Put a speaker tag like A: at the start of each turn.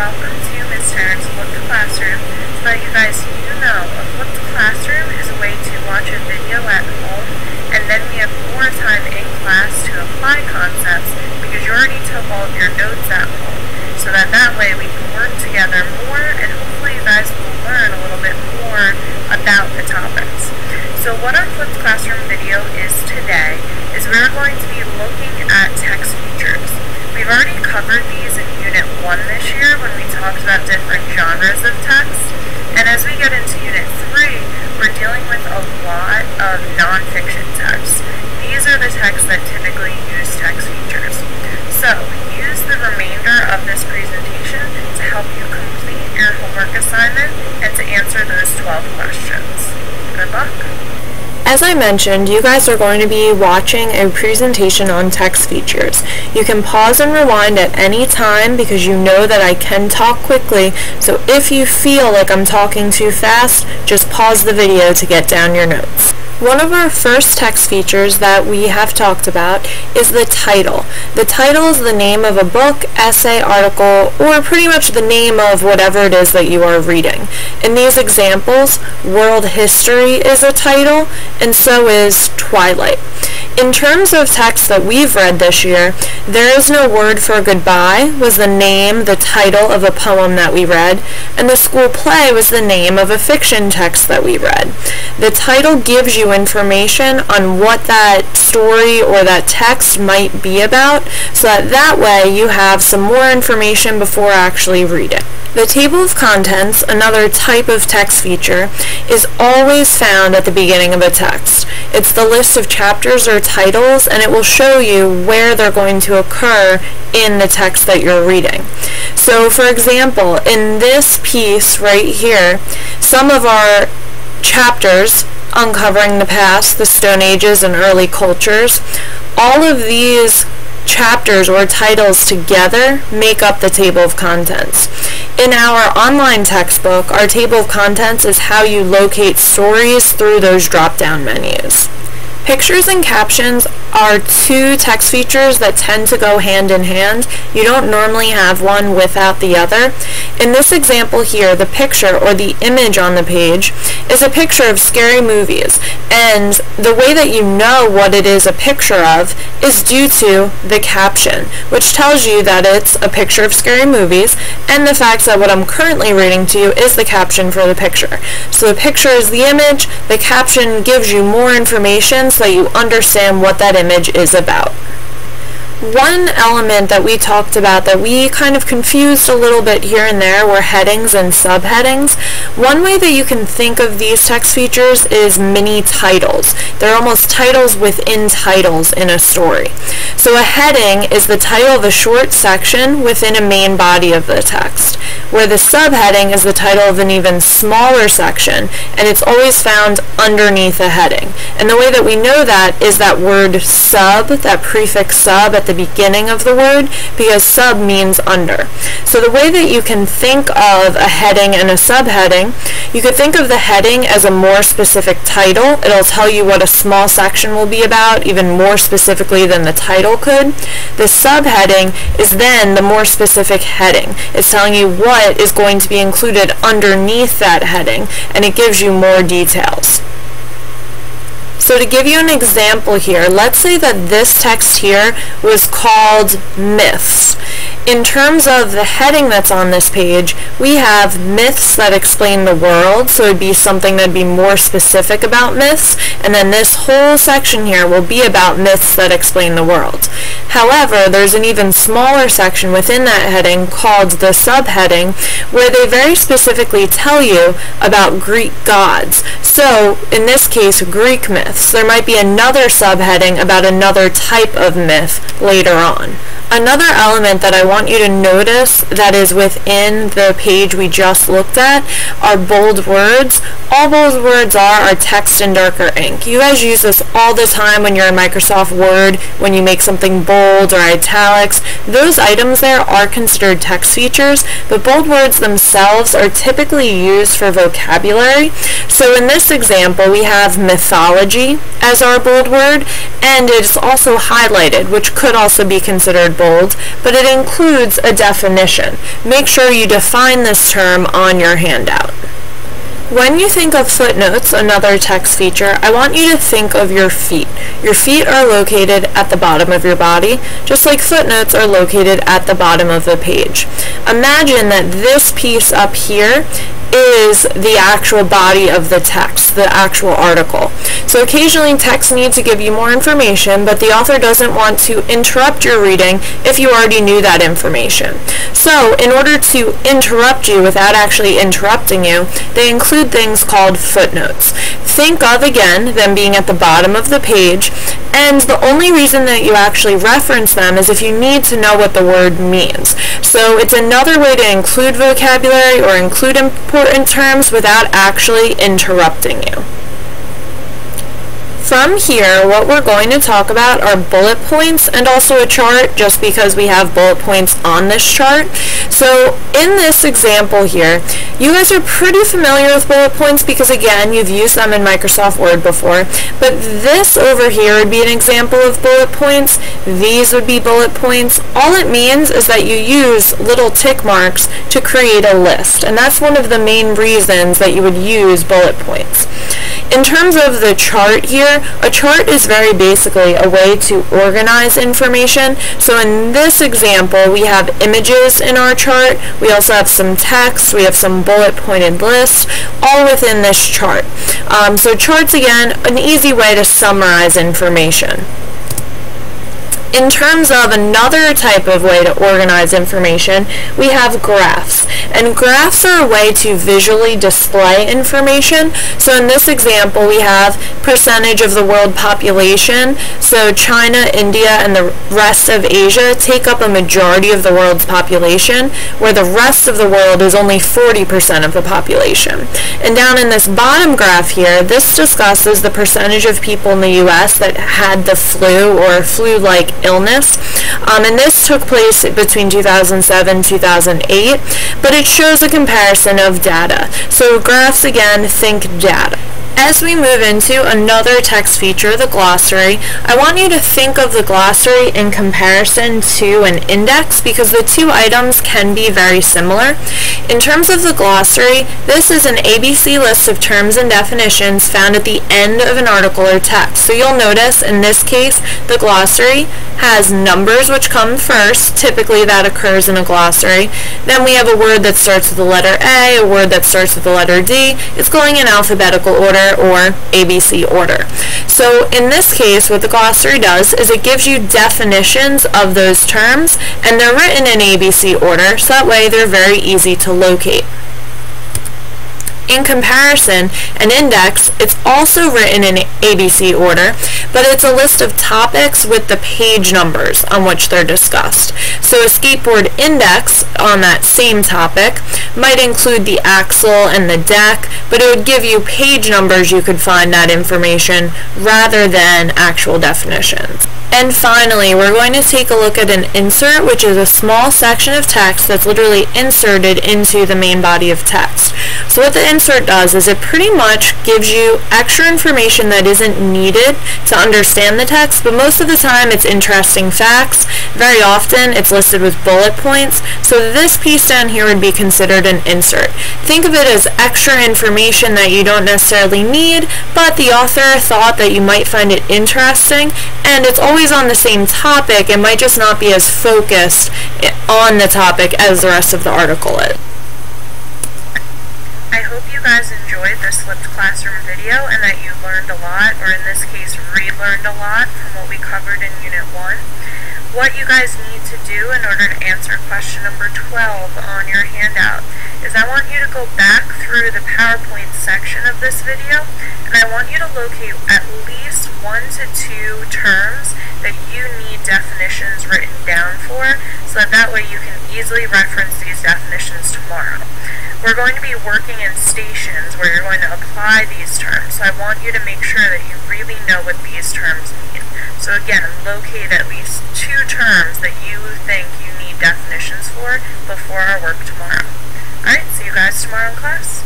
A: welcome to Ms. Tarrant's Flipped Classroom. So that you guys know, a flipped classroom is a way to watch a video at home, and then we have more time in class to apply concepts because you already took all of your notes at home. So that way we can work together more, and hopefully you guys will learn a little bit more about the topics. So what our flipped classroom video is today is we're going to be looking at text features. We've already covered these in Unit 1 this year when we talked about different genres of text, and as we get into Unit 3, we're dealing with a lot of nonfiction texts. These are the texts that typically use text features. So, use the remainder of this presentation to help you complete your homework assignment and to answer those 12 questions. Good luck!
B: As I mentioned, you guys are going to be watching a presentation on text features. You can pause and rewind at any time because you know that I can talk quickly, so if you feel like I'm talking too fast, just pause the video to get down your notes. One of our first text features that we have talked about is the title. The title is the name of a book, essay, article, or pretty much the name of whatever it is that you are reading. In these examples, World History is a title, and so is Twilight. In terms of text that we've read this year, There Is No Word for Goodbye was the name, the title of a poem that we read, and The School Play was the name of a fiction text that we read. The title gives you information on what that story or that text might be about, so that way you have some more information before actually reading. The table of contents, another type of text feature, is always found at the beginning of a text. It's the list of chapters or titles, and it will show you where they're going to occur in the text that you're reading. So, for example, in this piece right here, some of our chapters, Uncovering the Past, the Stone Ages, and Early Cultures, all of these chapters or titles together make up the table of contents. In our online textbook, our table of contents is how you locate stories through those drop-down menus. Pictures and captions are two text features that tend to go hand in hand. You don't normally have one without the other. In this example here, the picture or the image on the page is a picture of scary movies, and the way that you know what it is a picture of is due to the caption, which tells you that it's a picture of scary movies, and the fact that what I'm currently reading to you is the caption for the picture. So the picture is the image, the caption gives you more information so that you understand what that image is about. One element that we talked about that we kind of confused a little bit here and there were headings and subheadings. One way that you can think of these text features is mini titles. They're almost titles within titles in a story. So a heading is the title of a short section within a main body of the text, where the subheading is the title of an even smaller section, and it's always found underneath a heading. And the way that we know that is that word sub, that prefix sub at the beginning of the word, because sub means under. So the way that you can think of a heading and a subheading, you could think of the heading as a more specific title. It'll tell you what a small section will be about, even more specifically than the title could. The subheading is then the more specific heading. It's telling you what is going to be included underneath that heading, and it gives you more details. So to give you an example here, let's say that this text here was called Myths. In terms of the heading that's on this page, we have myths that explain the world, so it would be something that would be more specific about myths, and then this whole section here will be about myths that explain the world. However, there's an even smaller section within that heading called the subheading, where they very specifically tell you about Greek gods. So, in this case, Greek myths. There might be another subheading about another type of myth later on. Another element that I want you to notice that is within the page we just looked at are bold words. All bold words are text in darker ink. You guys use this all the time when you're in Microsoft Word, when you make something bold or italics. Those items there are considered text features, but bold words themselves are typically used for vocabulary. So in this example, we have mythology as our bold word, and it's also highlighted, which could also be considered bold, but it includes includes a definition. Make sure you define this term on your handout. When you think of footnotes, another text feature, I want you to think of your feet. Your feet are located at the bottom of your body, just like footnotes are located at the bottom of the page. Imagine that this piece up here is the actual body of the text, the actual article. So occasionally text needs to give you more information, but the author doesn't want to interrupt your reading if you already knew that information. So in order to interrupt you without actually interrupting you, they include things called footnotes. Think of, again, them being at the bottom of the page, and the only reason that you actually reference them is if you need to know what the word means. So it's another way to include vocabulary or include important terms without actually interrupting you. From here, what we're going to talk about are bullet points and also a chart, just because we have bullet points on this chart. So in this example here, you guys are pretty familiar with bullet points because, again, you've used them in Microsoft Word before. But this over here would be an example of bullet points. These would be bullet points. All it means is that you use little tick marks to create a list, and that's one of the main reasons that you would use bullet points. In terms of the chart here, a chart is very basically a way to organize information. So in this example, we have images in our chart, we also have some text, we have some bullet pointed lists, all within this chart. So charts, again, an easy way to summarize information. In terms of another type of way to organize information, we have graphs. And graphs are a way to visually display information. So in this example, we have percentage of the world population. So China, India, and the rest of Asia take up a majority of the world's population, where the rest of the world is only 40% of the population. And down in this bottom graph here, this discusses the percentage of people in the U.S. that had the flu or flu-like illness, and this took place between 2007 and 2008, but it shows a comparison of data. So graphs, again, think data. As we move into another text feature, the glossary, I want you to think of the glossary in comparison to an index because the two items can be very similar. In terms of the glossary, this is an ABC list of terms and definitions found at the end of an article or text. So you'll notice in this case, the glossary has numbers which come first. Typically that occurs in a glossary. Then we have a word that starts with the letter A, a word that starts with the letter D. It's going in alphabetical order or ABC order. So in this case, what the glossary does is it gives you definitions of those terms, and they're written in ABC order, so that way they're very easy to locate. In comparison, an index, it's also written in ABC order, but it's a list of topics with the page numbers on which they're discussed. So a skateboard index on that same topic might include the axle and the deck, but it would give you page numbers you could find that information rather than actual definitions. And finally, we're going to take a look at an insert, which is a small section of text that's literally inserted into the main body of text. So what the insert does is it pretty much gives you extra information that isn't needed to understand the text, but most of the time it's interesting facts. Very often it's listed with bullet points, so this piece down here would be considered an insert. Think of it as extra information that you don't necessarily need, but the author thought that you might find it interesting, and it's always on the same topic. It might just not be as focused on the topic as the rest of the article is.
A: I hope you guys enjoyed this flipped classroom video and that you learned a lot, or in this case relearned a lot from what we covered in Unit 1. What you guys need to do in order to answer question number 12 on your handout is I want you to go back through the PowerPoint section of this video, and I want you to locate at least 1 to 2 terms that you need definitions written down for, so that way you can easily reference these definitions tomorrow. We're going to be working in stations where you're going to apply these terms, so I want you to make sure that you really know what these terms mean. So again, locate at least 2 terms that you think you need definitions for before our work tomorrow. Alright, see you guys tomorrow in class.